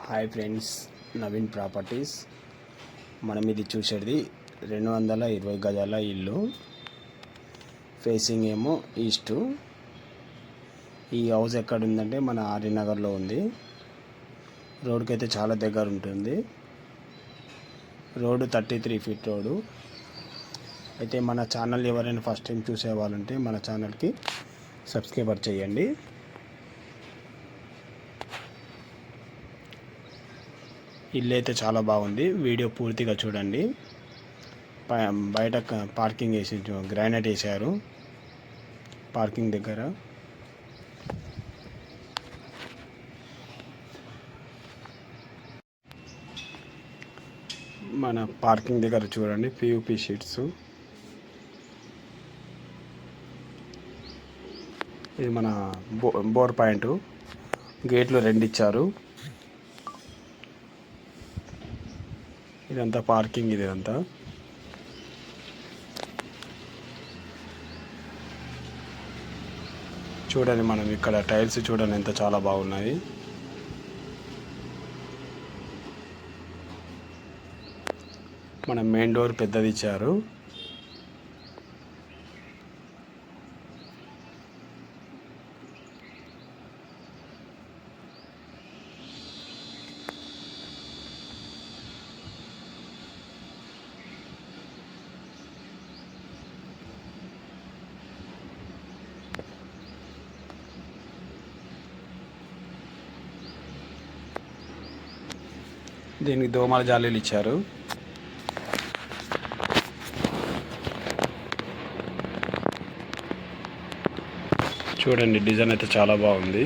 Hi friends, Naveen properties. మనం ఇది చూసేది 220 గజాల ఇల్లు. ఫేసింగ్ ఏమో ఈస్ట్. ఈ హౌస్ ఎక్కడ ఉందంటే మన ఆర్యనగర్లో ఉంది. రోడ్కి అయితే చాలా దగ్గర ఉంటుంది. Road 33 feet road. అయితే మన ఛానల్ ఎవరైనా ఫస్ట్ టైం చూసేవాళ్ళంటే మన ఛానల్కి సబ్స్క్రైబర్ చేయండి. ఇల్లు అయితే చాలా బాగుంది. వీడియో పూర్తిగా చూడండి. బయట పార్కింగ్ వేసి గ్రానైట్ వేసారు పార్కింగ్ దగ్గర. మన పార్కింగ్ దగ్గర చూడండి, పియూపీ షీట్స్. ఇది మన బోర్ పాయింట్. గేట్లు 2 ఇచ్చారు. ఇదంతా పార్కింగ్. ఇదంతా చూడండి. మనం ఇక్కడ టైల్స్ చూడండి ఎంత చాలా బాగున్నాయి. మన మెయిన్ డోర్ పెద్దది ఇచ్చారు. దీనికి దోమల జాలీలు ఇచ్చారు. చూడండి, డిజైన్ అయితే చాలా బాగుంది.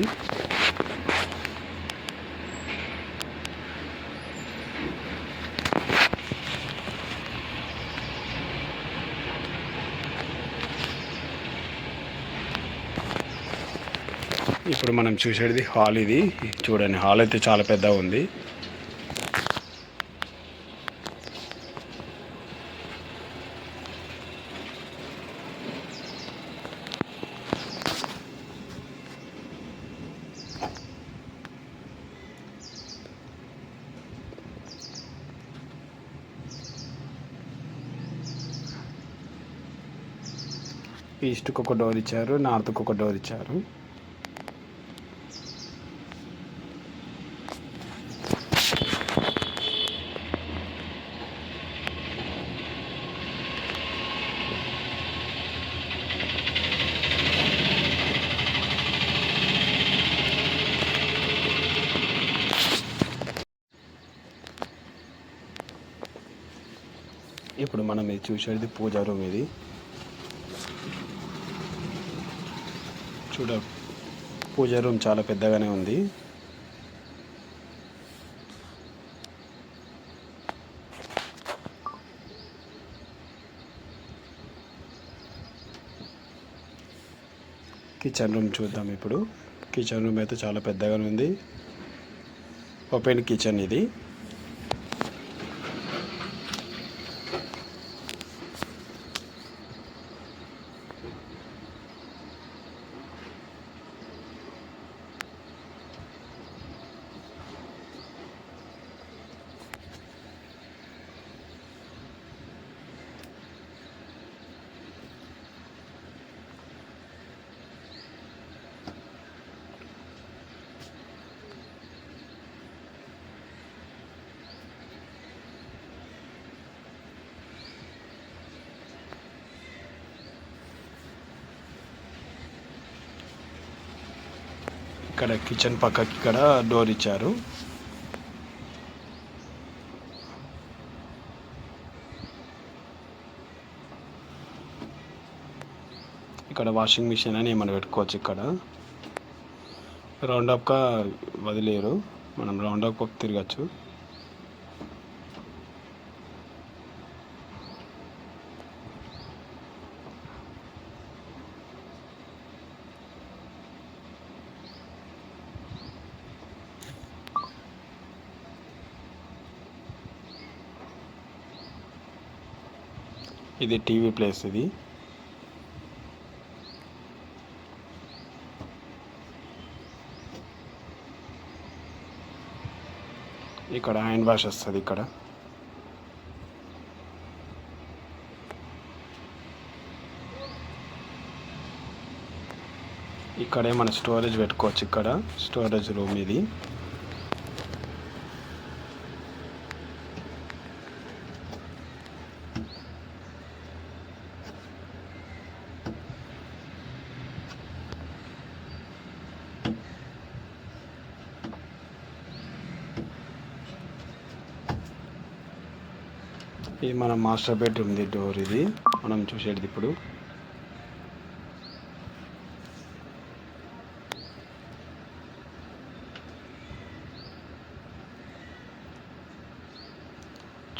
ఇప్పుడు మనం చూసేది హాల్. ఇది చూడండి, హాల్ అయితే చాలా పెద్దగా ఉంది. ఈస్ట్కి ఒక డోర్ ఇచ్చారు, నార్త్కి ఒక డోర్ ఇచ్చారు. ఇప్పుడు మనం ఇది చూసేది పూజా రూమ్. ఇది చూడ పూజా రూమ్ చాలా పెద్దగానే ఉంది. కిచెన్ రూమ్ చూద్దాం ఇప్పుడు. కిచెన్ రూమ్ అయితే చాలా పెద్దగానే ఉంది. ఓపెన్ కిచెన్ ఇది. ఇక్కడ కిచెన్ పక్కకి ఇక్కడ డోర్ ఇచ్చారు. ఇక్కడ వాషింగ్ మిషన్ అని ఏమైనా పెట్టుకోవచ్చు. ఇక్కడ రౌండ్ అప్గా వదిలేరు, మనం రౌండ్ అప్ తిరగచ్చు. ఇది టీవీ ప్లేస్. ఇది ఇక్కడ హ్యాండ్ వాష్ వస్తుంది. ఇక్కడే మన స్టోరేజ్ పెట్టుకోవచ్చు. ఇక్కడ స్టోరేజ్ రూమ్ ఇది. ఇది మన మాస్టర్ బెడ్రూమ్ది డోర్. ఇది మనం చూసేది ఇప్పుడు.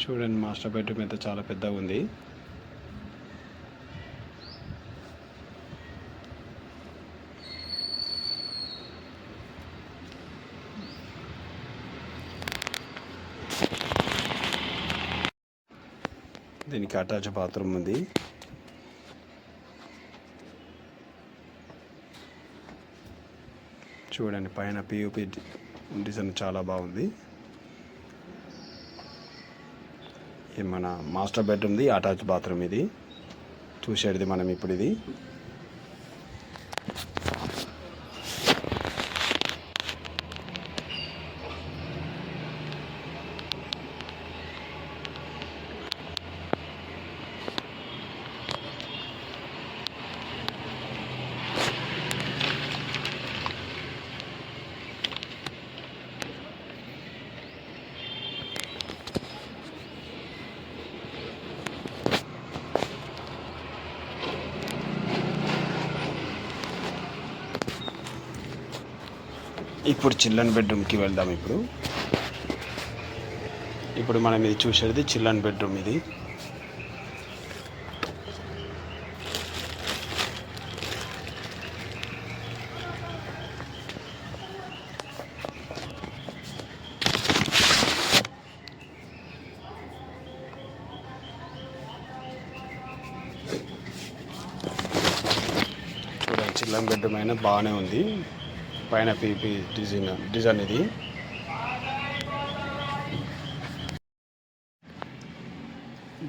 చూడండి, మాస్టర్ బెడ్రూమ్ అయితే చాలా పెద్దగా ఉంది. దీనికి అటాచ్ బాత్రూమ్ ఉంది. చూడండి, పైన పిఓపి డిజైన్ చాలా బాగుంది. ఇది మన మాస్టర్ బెడ్రూమ్ది అటాచ్ బాత్రూమ్. ఇది చూసేది మనం ఇప్పుడు. ఇది ఇప్పుడు చిల్డ్రన్ బెడ్రూమ్కి వెళ్దాం. ఇప్పుడు మనం ఇది చూసేది చిల్డ్రన్ బెడ్రూమ్. ఇది చూడండి, చిల్డ్రన్ బెడ్రూమ్ అయినా బాగానే ఉంది. పైన పీపీ డిజైన్ ఇది.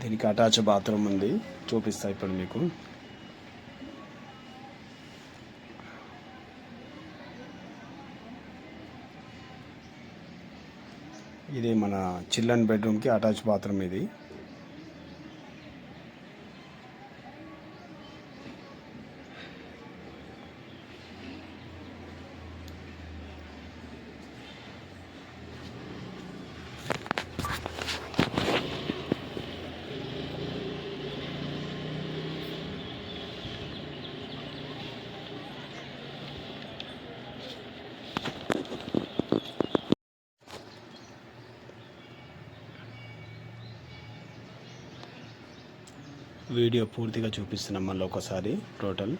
దీనికి అటాచ్ బాత్రూమ్ ఉంది. చూపిస్తా ఇప్పుడు మీకు. ఇది మన చిల్డ్రన్ బెడ్రూమ్కి అటాచ్ బాత్రూమ్. ఇది వీడియో పూర్తిగా చూపిస్తున్నాం మళ్ళీ ఒకసారి. టోటల్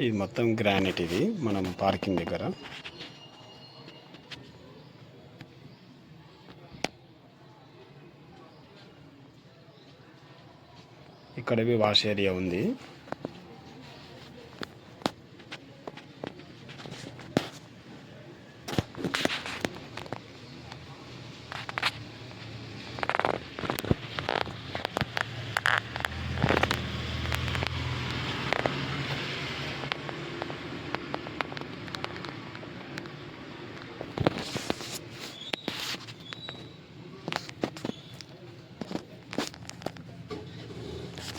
ఇది మొత్తం గ్రానైట్. ఇది మనం పార్కింగ్ దగ్గర. ఇక్కడ వాష్ ఏరియా ఉంది.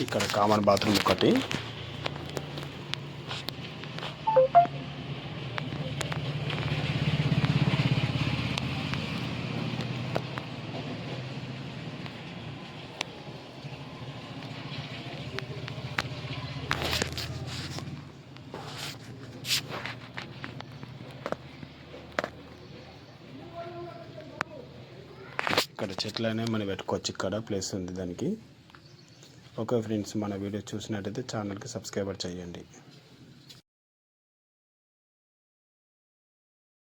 ఇక్కడ కామన్ బాత్రూమ్ ఒకటి. ఇక్కడ చెట్లనే మనం పెట్టుకోవచ్చు, ఇక్కడ ప్లేస్ ఉంది దానికి. ఓకే ఫ్రెండ్స్, మన వీడియో చూసినట్టయితే ఛానల్కి సబ్స్క్రైబర్ చేయండి.